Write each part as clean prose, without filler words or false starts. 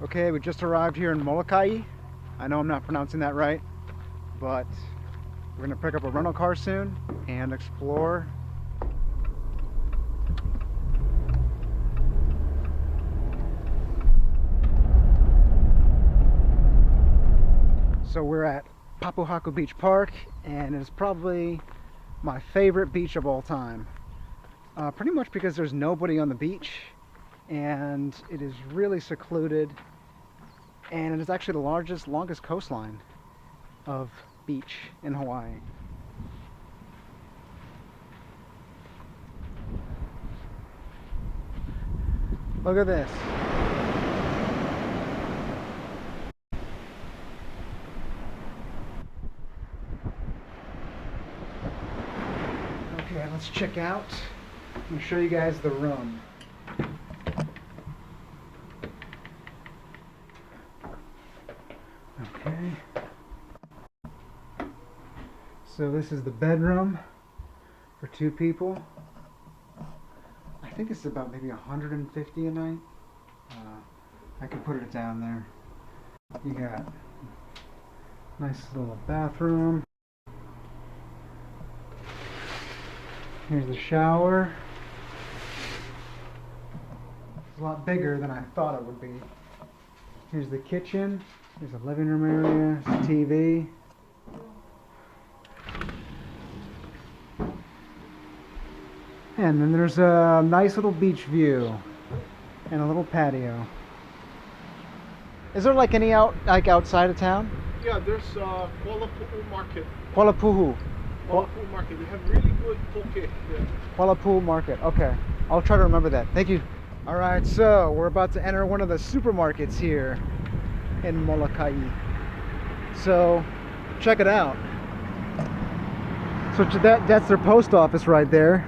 Okay, we just arrived here in Molokai. I know I'm not pronouncing that right, but we're gonna pick up a rental car soon and explore. So we're at Papohaku Beach Park, and it's probably my favorite beach of all time. Pretty much because there's nobody on the beach, and it is really secluded, and it is actually the longest coastline of beach in Hawaii. Look at this. Okay, let's check out. I'm going to show you guys the room. Okay. So this is the bedroom for 2 people. I think it's about maybe 150 a night. I could put it down there. You got a nice little bathroom. Here's the shower. It's a lot bigger than I thought it would be. Here's the kitchen. There's a living room area, TV. And then there's a nice little beach view and a little patio. Is there like any outside of town? Yeah, there's Kualapuu Market. Kualapuu. Kualapuu Market. They have really good poke there. Kualapuu Market. Okay, I'll try to remember that. Thank you. All right, so we're about to enter one of the supermarkets here in Molokai. So check it out. So that's their post office right there.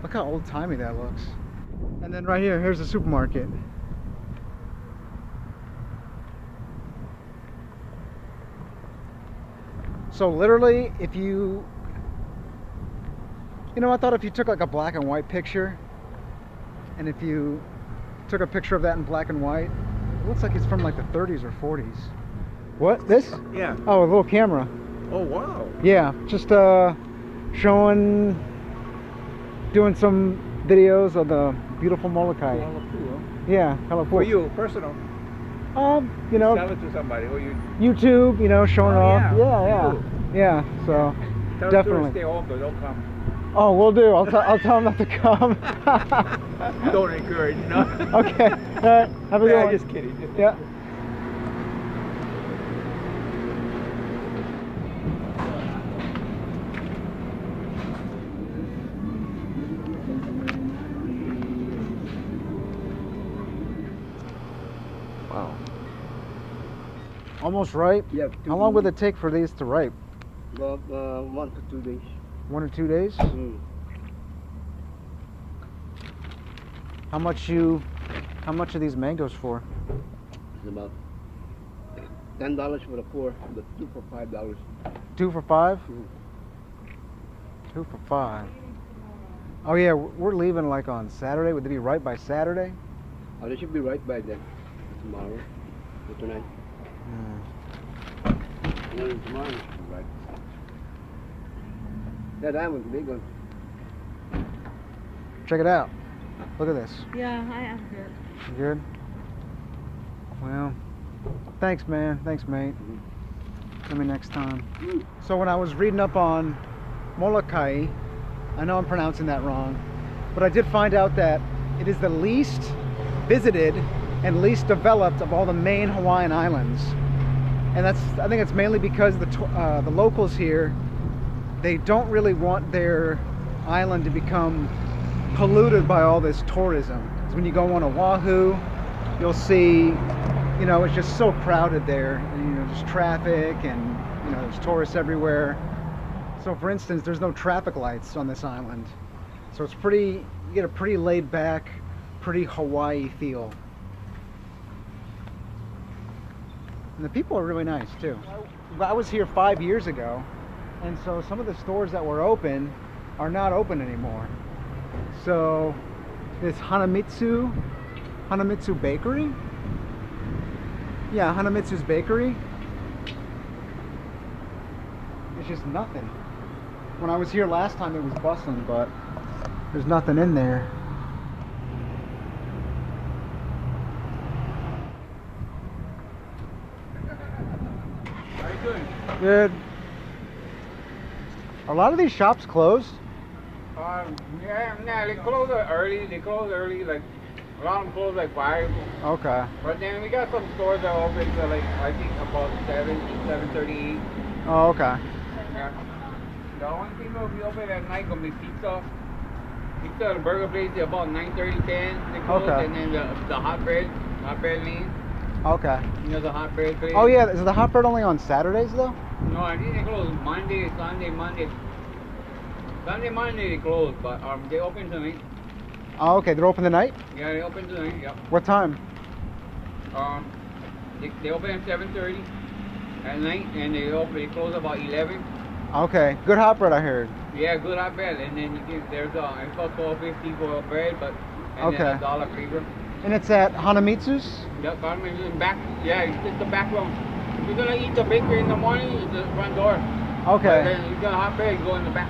Look how old-timey that looks. And then right here, here's the supermarket. So literally, if you know, I thought if you took like a black and white picture, and if you took a picture of that in black and white, it looks like it's from like the 30s or 40s. What? This? Yeah. Oh, a little camera. Oh, wow. Yeah, just doing some videos of the beautiful Molokai. Kualapuu, huh? Yeah, Kalaupapa. For you, personal. You know, Sell it to somebody. Or you... YouTube, you know, showing off. Yeah. Yeah, so Tell definitely. them to stay home, but don't come. Oh, we'll do. I'll tell them not to come. Don't encourage, no? Okay. All right. Have a good one. Just kidding. Yeah. Wow. Almost ripe? Yeah. How long would it take for these to ripe? About 1 to 2 days. 1 or 2 days? Mm. How much are these mangoes for? It's about $10 for the 4, but 2 for $5. 2 for 5? Mm. 2 for 5. Oh yeah, we're leaving like on Saturday. Would they be right by Saturday? Oh, they should be right by then. Tomorrow or tonight. And tomorrow should be right. Yeah, that one's a big one. Check it out. Look at this. Yeah, I am good. You good? Well, thanks, man. Thanks, mate. Come me next time. So when I was reading up on Molokai, I know I'm pronouncing that wrong, but I did find out that it is the least visited and least developed of all the main Hawaiian islands. And I think it's mainly because the locals here, they don't really want their island to become polluted by all this tourism. Because when you go on Oahu, you'll see, you know, it's just so crowded there, and you know, just traffic, and you know, there's tourists everywhere. So for instance, there's no traffic lights on this island. So it's you get a pretty laid back, pretty Hawaii feel. And the people are really nice too. I was here 5 years ago, and so some of the stores that were open are not open anymore. So This Hanamitsu Bakery. Yeah, Hanamitsu's Bakery. It's just nothing. When I was here last time, it was bustling, but there's nothing in there. How you doing? Good. A lot of these shops closed. Yeah, they close early. They close early, like a lot of them close like 5. Okay. But then we got some stores that open till like I think about 7:38. Oh, okay. Yeah. The only thing that will be open at night gonna be pizza. Pizza, the burger place, they're about 9:30, 10. They close, Okay. and then the hot bread lane. Okay. You know the hot bread place. Oh yeah, is the hot bread only on Saturdays though? No, I think they close Monday, Sunday, Monday. Sunday, Monday they close, but they open tonight. Oh, okay. They're open tonight. Yeah, they open tonight. Yep. What time? They open at 7:30 at night, and they close about 11. Okay. Good hot bread, I heard. Yeah, good hot bread, and then there's it's about $12.50 for bread, but and Okay. then $1 paper. And it's at Hanamitsu's. Yep, government is back. Yeah, it's the back room. If you're gonna eat the bakery in the morning, it's the front door. But Okay. then you got hot bread, go in the back.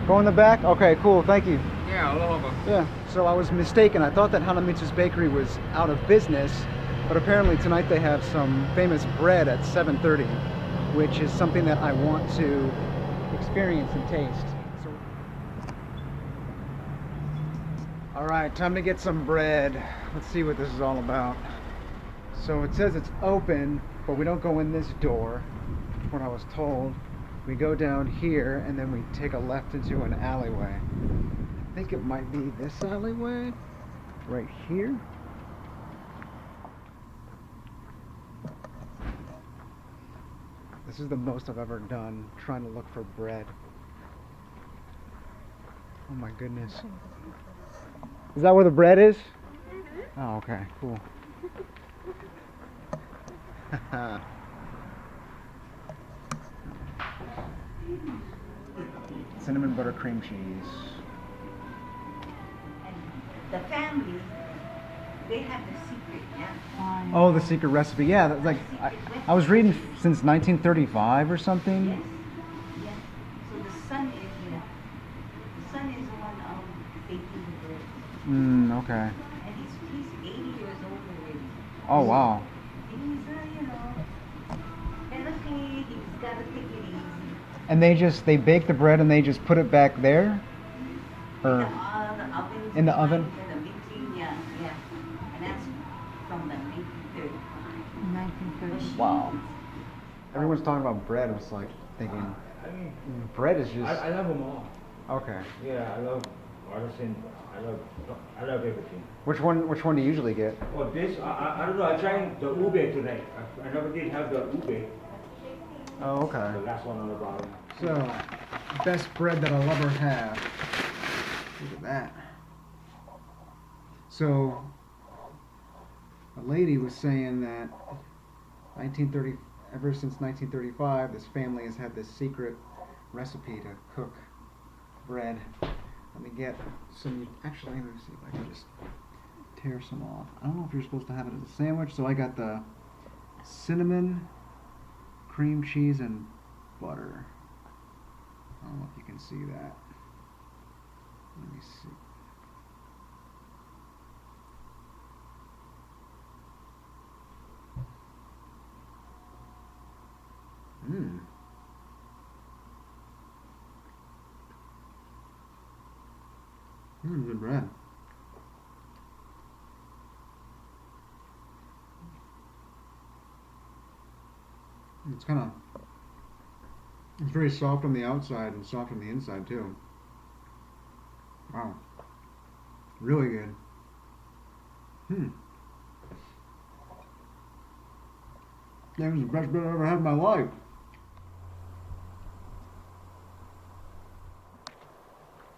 Go in the back. Okay. Cool. Thank you. Yeah, aloha. Yeah. So I was mistaken. I thought that Hanamitsu's Bakery was out of business, but apparently tonight they have some famous bread at 7:30, which is something that I want to experience and taste. So, all right, time to get some bread. Let's see what this is all about. So it says it's open, but we don't go in this door. What I was told. We go down here and then we take a left into an alleyway. I think it might be this alleyway right here. This is the most I've ever done trying to look for bread. Oh my goodness. Is that where the bread is? Oh, okay, cool. Cinnamon butter cream cheese. The family, they have the secret, yeah? Oh, the secret recipe. Yeah, that's like I was reading since 1935 or something. Yes, yes. So the son is, the son is the one baking the bread. Okay. And he's 80 years old already. Oh, wow. And he's, and luckily he's got to take it easy. And they bake the bread and they just put it back there? Or The oven. in the oven? The mixing, yeah. And that's from the 1935. Wow. Everyone's talking about bread. I was like thinking, bread is just... I love them all. Okay. Yeah, I love artisan. I love everything. Which one do you usually get? Oh, this I don't know. I tried the ube tonight. I never did have the ube. Oh, okay. The last one on the bottom. So, best bread that I'll ever have. Look at that. So, a lady was saying that ever since 1935, this family has had this secret recipe to cook bread. Let me get some. Actually, let me see if I can just tear some off. I don't know if you're supposed to have it as a sandwich, so I got the cinnamon, cream cheese, and butter. I don't know if you can see that. Let me see. Mmm. Good bread. It's very soft on the outside and soft on the inside too. Wow. Really good. That was the best bread I've ever had in my life.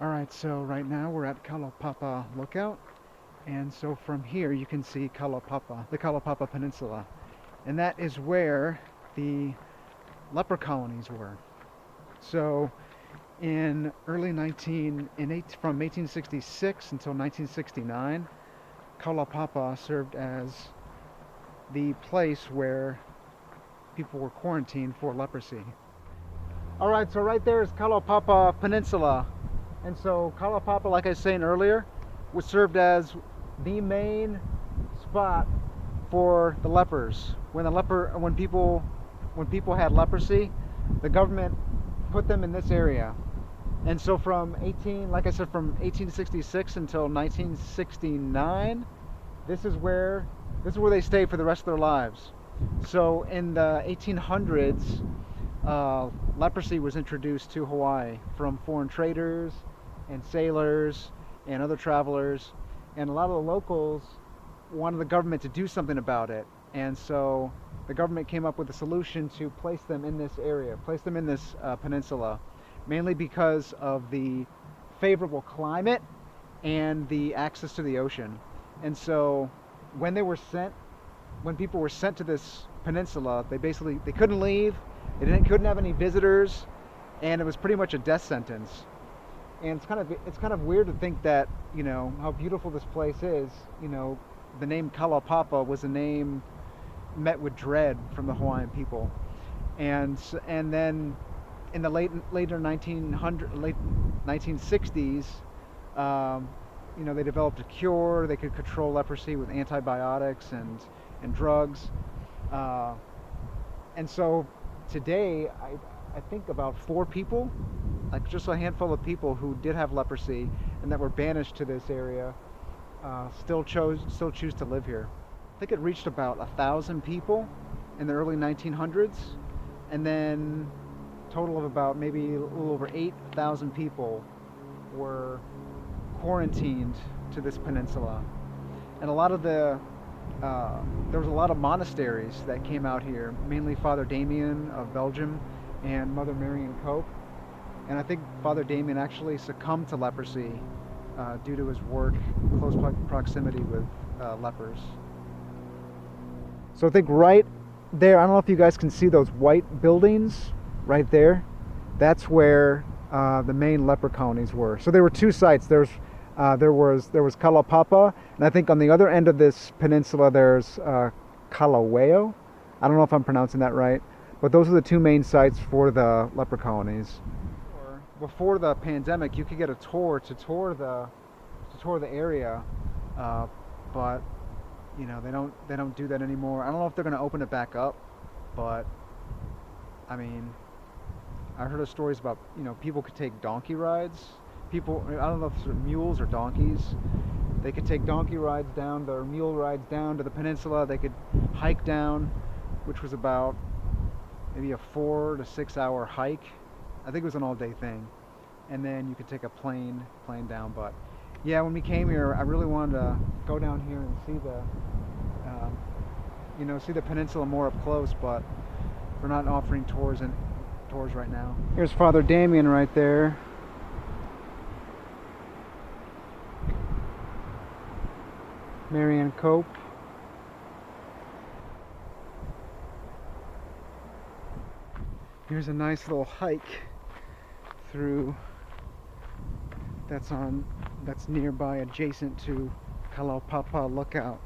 Alright, so right now we're at Kalaupapa Lookout. And so from here you can see Kalaupapa, the Kalaupapa Peninsula. And that is where the leper colonies were. So in early 19 in eight, from 1866 until 1969, Kalaupapa served as the place where people were quarantined for leprosy. All right, so right there is Kalaupapa Peninsula, and so Kalaupapa, like I was saying earlier, was served as the main spot for the lepers. When people had leprosy, the government put them in this area. And so from 1866 until 1969, this is where they stayed for the rest of their lives. So in the 1800s, leprosy was introduced to Hawaii from foreign traders and sailors and other travelers, and a lot of the locals wanted the government to do something about it. And so the government came up with a solution to place them in this area, place them in this peninsula, mainly because of the favorable climate and the access to the ocean. And so when people were sent to this peninsula, they couldn't leave, couldn't have any visitors, and it was pretty much a death sentence. And it's kind of weird to think that, you know, how beautiful this place is. You know, the name Kalaupapa was a name met with dread from the Hawaiian people. And then in the later 1960s, you know, they developed a cure. They could control leprosy with antibiotics and drugs. And so today, I think about 4 people, like just a handful of people who did have leprosy and that were banished to this area, still choose to live here. I think it reached about 1,000 people in the early 1900s, and then a total of about maybe a little over 8,000 people were quarantined to this peninsula. And a lot of there was a lot of monasteries that came out here, mainly Father Damien of Belgium and Mother Marian Cope. And I think Father Damien actually succumbed to leprosy due to his work, close proximity with lepers. So I think right there, I don't know if you guys can see those white buildings right there. That's where the main leper colonies were. So there were 2 sites. There was Kalaupapa, and I think on the other end of this peninsula there's Kalaweo. I don't know if I'm pronouncing that right, but those are the 2 main sites for the leper colonies. Before the pandemic, you could get a tour to tour the area, but you know, they don't do that anymore. I don't know if they're going to open it back up, but I mean, I heard of stories about, you know, people could take donkey rides. People, I don't know if it's mules or donkeys. They could take donkey rides down, or mule rides down to the peninsula. They could hike down, which was about maybe a 4 to 6 hour hike. I think it was an all-day thing. And then you could take a plane down. But yeah, when we came here, I really wanted to go down here and see the peninsula more up close. But we're not offering tours right now. Here's Father Damien right there. Marian Cope. Here's a nice little hike through that's nearby, adjacent to Kalaupapa Lookout.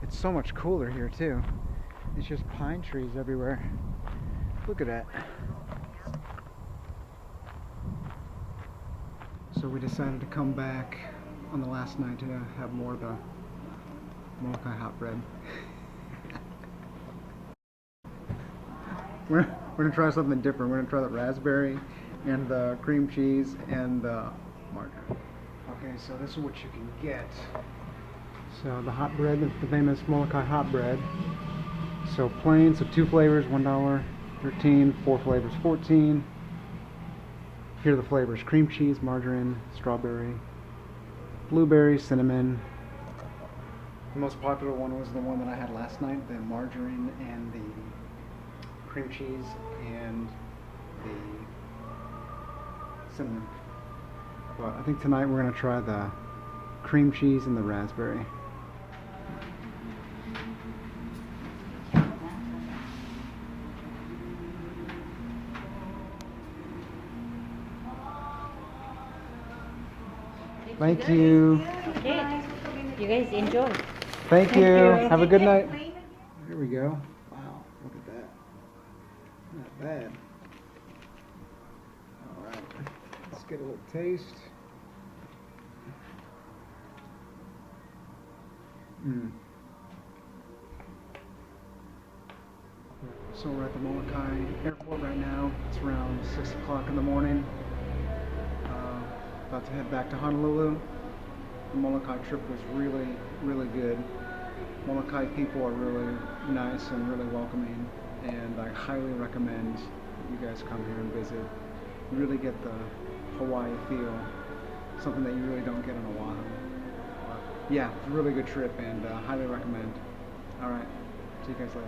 It's so much cooler here too. It's just pine trees everywhere. Look at that. So we decided to come back on the last night to have more of the Molokai hot bread. We're gonna try something different. We're gonna try the raspberry and the cream cheese and the margarine. Okay, so this is what you can get. So the hot bread, the famous Molokai hot bread. So plain, so 2 flavors, $1.13, 4 flavors, $14. Here are the flavors: cream cheese, margarine, strawberry, blueberry, cinnamon. The most popular one was the one that I had last night, the margarine and the cream cheese and the cinnamon. But I think tonight we're going to try the cream cheese and the raspberry. Thank you. Okay. You guys enjoy. Thank you. you. Have a good night. Here we go. Wow, look at that. Not bad. All right, let's get a little taste. Mm. So we're at the Molokai airport right now. It's around 6 o'clock in the morning. About to head back to Honolulu. The Molokai trip was really, really good. Molokai people are really nice and really welcoming, and I highly recommend you guys come here and visit. You really get the Hawaii feel, something that you really don't get on Oahu. Yeah, it's a really good trip, and highly recommend. All right, see you guys later.